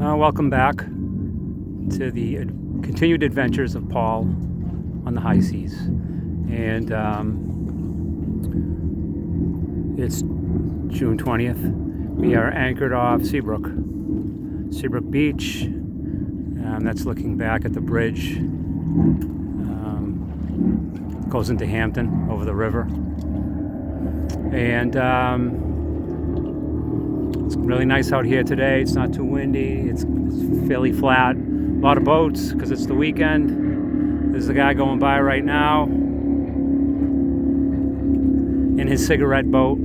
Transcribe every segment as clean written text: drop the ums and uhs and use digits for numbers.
Welcome back to the continued adventures of Paul on the high seas. And it's June 20th. We are anchored off Seabrook Beach. That's looking back at the bridge. Goes into Hampton over the river. And it's really nice out here today. It's not too windy. It's fairly flat. A lot of boats because it's the weekend. There's a guy going by right now in his cigarette boat.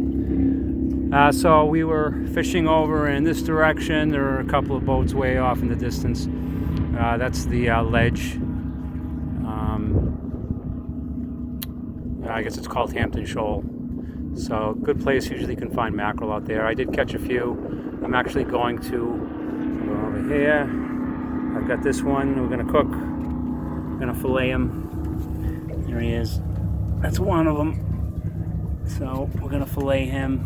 So we were fishing over in this direction. There are a couple of boats way off in the distance. That's the ledge. I guess it's called Hampton Shoal. So good place. Usually can find mackerel out there. I did catch a few. I'm actually going to go over here. I've got this one. We're going to cook. We're going to fillet him. There he is. That's one of them. So we're going to fillet him.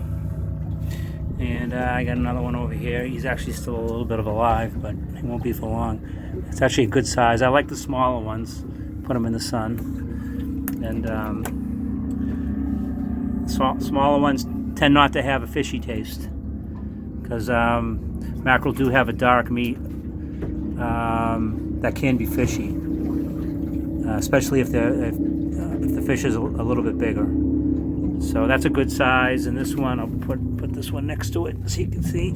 And I got another one over here. He's actually still a little bit of alive, but he won't be for long. It's actually a good size. I like the smaller ones. Put them in the sun. And smaller ones tend not to have a fishy taste because mackerel do have a dark meat that can be fishy, especially if the fish is a little bit bigger. So that's a good size. And this one, I'll put this one next to it so you can see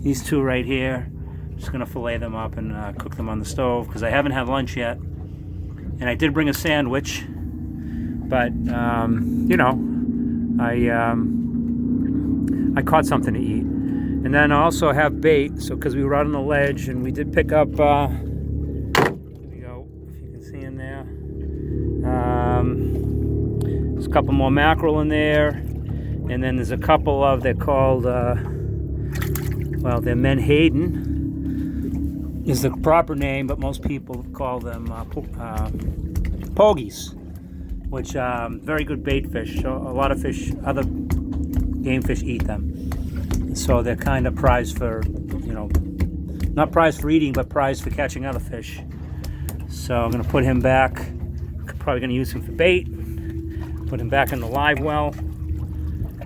these two right here. Just gonna fillet them up and cook them on the stove because I haven't had lunch yet. And I did bring a sandwich, but I caught something to eat. And then I also have bait, so because we were out on the ledge and we did pick up, here we go, if you can see in there. There's a couple more mackerel in there, and then there's a couple of, they're called, they're menhaden is the proper name, but most people call them pogies, which very good bait fish. So a lot of fish, other game fish eat them. So they're kind of prized for, not prized for eating, but prized for catching other fish. So I'm going to put him back. Probably going to use him for bait. Put him back in the live well.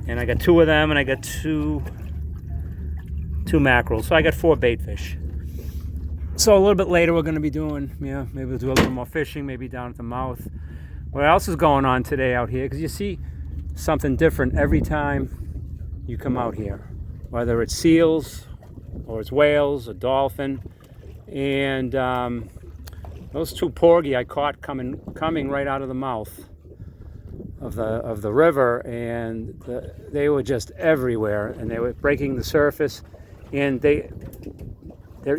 And I got two of them, and I got two mackerel. So I got 4 bait fish. So a little bit later we're going to be doing, maybe we'll do a little more fishing, maybe down at the mouth. What else is going on today out here? Because you see something different every time you come out here, whether it's seals or it's whales or dolphin. And those 2 porgy I caught coming right out of the mouth of the river, and they were just everywhere, and they were breaking the surface, and they're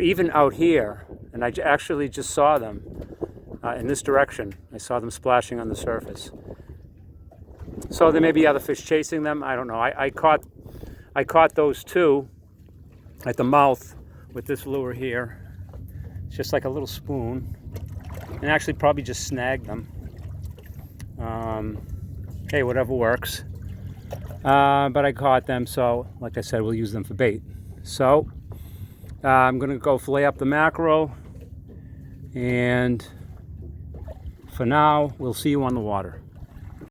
even out here, and I actually just saw them in this direction. I saw them splashing on the surface. So there may be other fish chasing them. I don't know. I caught those 2 at the mouth with this lure here. It's just like a little spoon, and actually probably just snagged them. Hey, whatever works. But I caught them, so like I said, we'll use them for bait. So I'm gonna go fillet up the mackerel, and for now, we'll see you on the water.